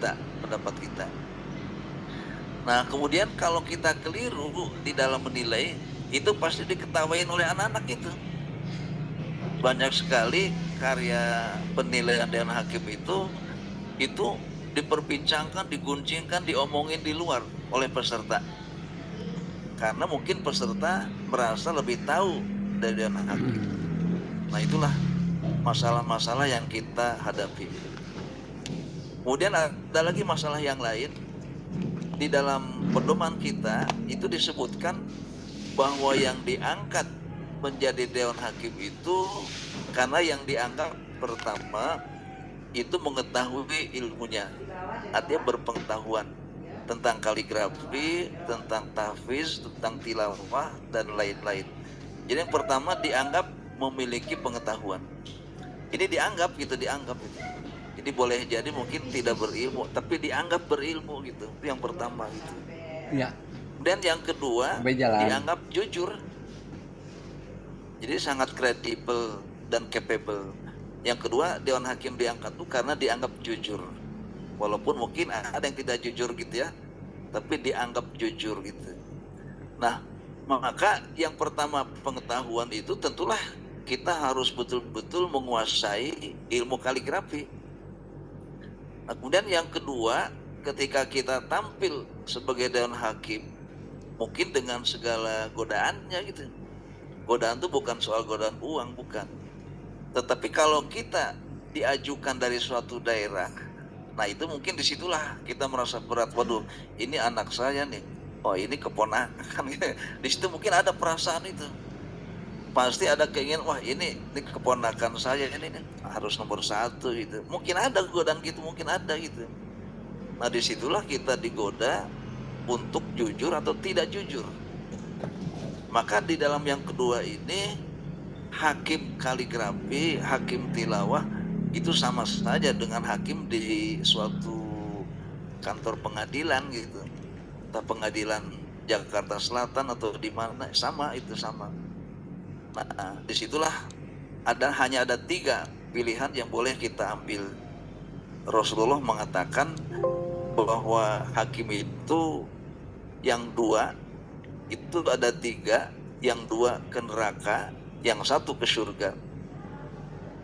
kita. Nah, kemudian kalau kita keliru di dalam menilai, itu pasti diketawain oleh anak-anak itu. Banyak sekali karya penilaian Dewan Hakim itu diperbincangkan, diguncingkan, diomongin di luar oleh peserta. Karena mungkin peserta merasa lebih tahu dari Dewan Hakim. Nah, itulah masalah-masalah yang kita hadapi. Kemudian ada lagi masalah yang lain. Di dalam pedoman kita itu disebutkan bahwa yang diangkat menjadi Dewan Hakim itu karena yang dianggap pertama itu mengetahui ilmunya, artinya berpengetahuan tentang kaligrafi, tentang tahfiz, tentang tilawah, dan lain-lain. Jadi yang pertama dianggap memiliki pengetahuan. Ini dianggap gitu. Jadi boleh jadi mungkin tidak berilmu, tapi dianggap berilmu gitu. Itu yang pertama gitu. Ya. Dan yang kedua dianggap jujur. Jadi sangat kredibel dan capable. Yang kedua, Dewan Hakim diangkat itu karena dianggap jujur. Walaupun mungkin ada yang tidak jujur gitu ya, tapi dianggap jujur gitu. Nah, maka yang pertama pengetahuan itu tentulah kita harus betul-betul menguasai ilmu kaligrafi. Nah, kemudian yang kedua, ketika kita tampil sebagai Dewan Hakim, mungkin dengan segala godaannya gitu. Godaan itu bukan soal godaan uang, bukan. Tetapi kalau kita diajukan dari suatu daerah, nah itu mungkin disitulah kita merasa berat. Waduh, ini anak saya nih. Oh, ini keponakan. Di situ mungkin ada perasaan itu. Pasti ada keinginan, wah ini keponakan saya ini harus nomor 1 gitu. Mungkin ada godaan gitu, mungkin ada gitu. Nah, disitulah kita digoda untuk jujur atau tidak jujur. Maka di dalam yang kedua ini, hakim kaligrafi, hakim tilawah itu sama saja dengan hakim di suatu kantor pengadilan gitu. Entah pengadilan Jakarta Selatan atau di mana, sama. Nah, disitulah hanya ada 3 pilihan yang boleh kita ambil. Rasulullah mengatakan bahwa hakim itu yang 2 itu ada 3, yang 2 ke neraka, yang 1 ke surga.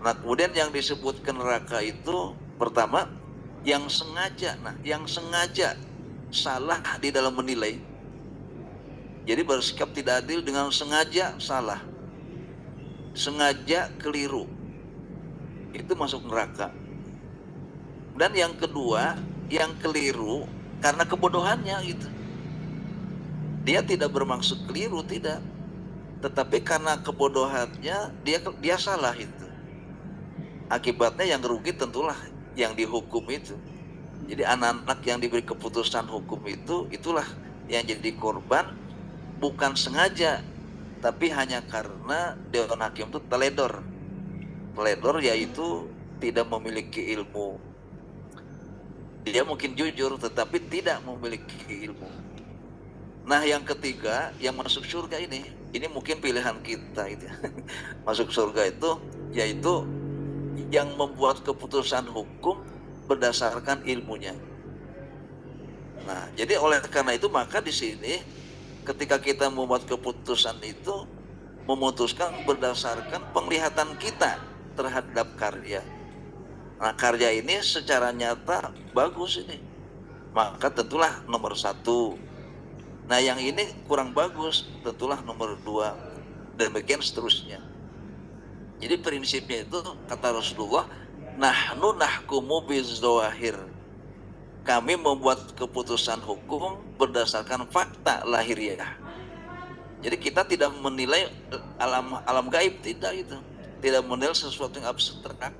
Nah, kemudian yang disebut ke neraka itu pertama yang sengaja. Nah, yang sengaja salah di dalam menilai. Jadi bersikap tidak adil dengan sengaja salah, sengaja keliru, itu masuk neraka. Dan yang kedua, yang keliru karena kebodohannya gitu. Dia tidak bermaksud keliru, tidak. Tetapi karena kebodohannya dia salah itu. Akibatnya yang rugi tentulah yang dihukum itu. Jadi anak-anak yang diberi keputusan hukum itu, itulah yang jadi korban, bukan sengaja, tapi hanya karena Dewan Hakim itu teledor. Teledor yaitu tidak memiliki ilmu. Dia mungkin jujur tetapi tidak memiliki ilmu. Nah, yang ketiga, yang masuk surga ini mungkin pilihan kita itu. Masuk surga itu yaitu yang membuat keputusan hukum berdasarkan ilmunya. Nah, jadi oleh karena itu maka di sini ketika kita membuat keputusan itu memutuskan berdasarkan penglihatan kita terhadap karya. Nah, karya ini secara nyata bagus ini, maka tentulah nomor 1. Nah, yang ini kurang bagus, tentulah nomor 2, dan demikian seterusnya. Jadi prinsipnya itu kata Rasulullah, nahnu nahkumu bizzawahir. Kami membuat keputusan hukum berdasarkan fakta lahiriah. Jadi kita tidak menilai alam gaib, tidak itu. Tidak menilai sesuatu yang abstrak.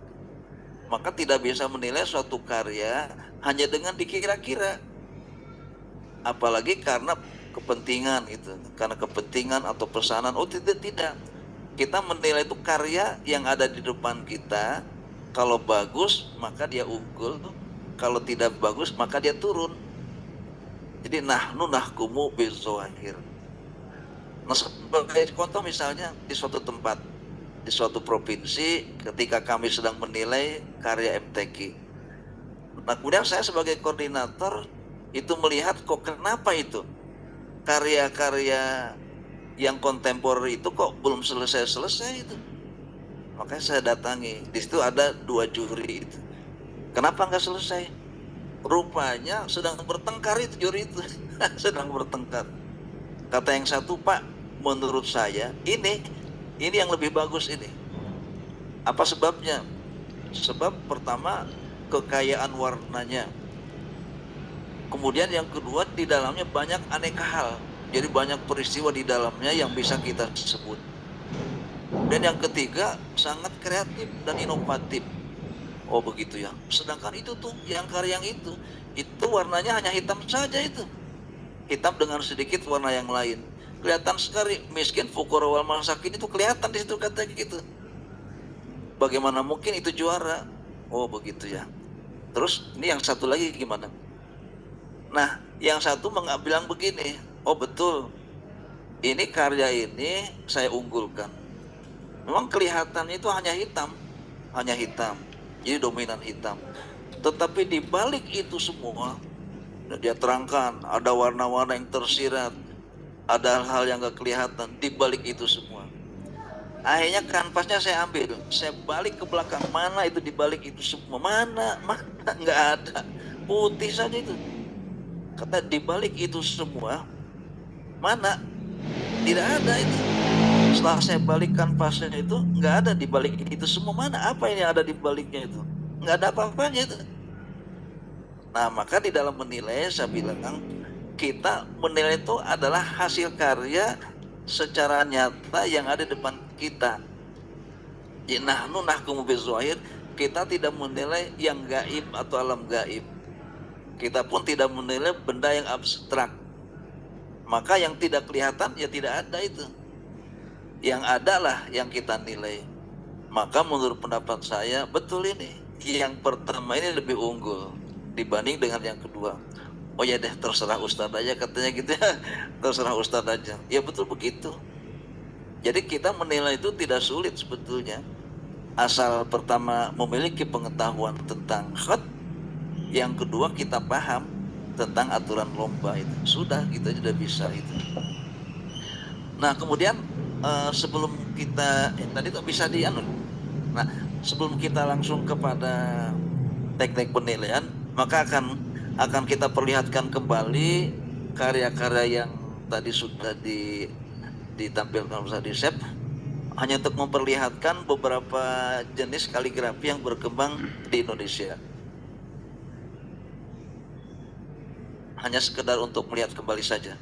Maka tidak bisa menilai suatu karya hanya dengan dikira-kira. Apalagi karena kepentingan itu, karena kepentingan atau pesanan. Oh, tidak. Kita menilai itu karya yang ada di depan kita. Kalau bagus maka dia unggul, kalau tidak bagus maka dia turun. Jadi nahnu nahkumu bizzawahir. Nah, sebagai contoh misalnya di suatu tempat, di suatu provinsi, ketika kami sedang menilai karya MTQ, Nah kemudian saya sebagai koordinator itu melihat kok kenapa itu karya-karya yang kontemporer itu kok belum selesai-selesai itu. Makanya saya datangi, di situ ada 2 juri itu. Kenapa nggak selesai? Rupanya sedang bertengkar itu juri itu. Sedang bertengkar. Kata yang satu, Pak, menurut saya ini yang lebih bagus ini. Apa sebabnya? Sebab pertama kekayaan warnanya. Kemudian yang kedua di dalamnya banyak aneka hal. Jadi banyak peristiwa di dalamnya yang bisa kita sebut. Dan yang ketiga sangat kreatif dan inovatif. Oh begitu ya. Sedangkan itu tuh yang karya yang itu warnanya hanya hitam saja itu. Hitam dengan sedikit warna yang lain. Kelihatan sekali miskin fukara wal masakin itu kelihatan di situ katanya gitu. Bagaimana mungkin itu juara? Oh begitu ya. Terus ini yang satu lagi gimana? Nah, yang satu bilang begini, oh betul, ini karya ini saya unggulkan. Memang kelihatannya itu hanya hitam, jadi dominan hitam. Tetapi di balik itu semua, dia terangkan ada warna-warna yang tersirat, ada hal-hal yang gak kelihatan di balik itu semua. Akhirnya kanvasnya saya ambil, saya balik ke belakang, mana itu di balik itu semua, mana nggak ada, putih saja itu. Kata di balik itu semua, mana? Tidak ada itu. Setelah saya balik kanvasnya itu, nggak ada di balik itu semua, mana? Apa ini ada di baliknya itu? Nggak ada apa-apanya itu. Nah, maka di dalam menilai saya bilang, kita menilai itu adalah hasil karya secara nyata yang ada di depan kita. Nahnu nahkumu bizzahir, kita tidak menilai yang gaib atau alam gaib. Kita pun tidak menilai benda yang abstrak. Maka yang tidak kelihatan ya tidak ada itu. Yang adalah yang kita nilai. Maka menurut pendapat saya betul ini. Yang pertama ini lebih unggul dibanding dengan yang kedua. Oh ya deh terserah Ustadz aja katanya gitu ya. Terserah Ustadz aja. Ya betul begitu. Jadi kita menilai itu tidak sulit sebetulnya. Asal pertama memiliki pengetahuan tentang khat, yang kedua kita paham tentang aturan lomba itu. Sudah kita sudah bisa itu. Nah kemudian sebelum kita tadi tuh bisa nah sebelum kita langsung kepada teknik penilaian, maka akan kita perlihatkan kembali karya-karya yang tadi sudah ditampilkan Ustaz Disep, hanya untuk memperlihatkan beberapa jenis kaligrafi yang berkembang di Indonesia. Hanya sekedar untuk melihat kembali saja.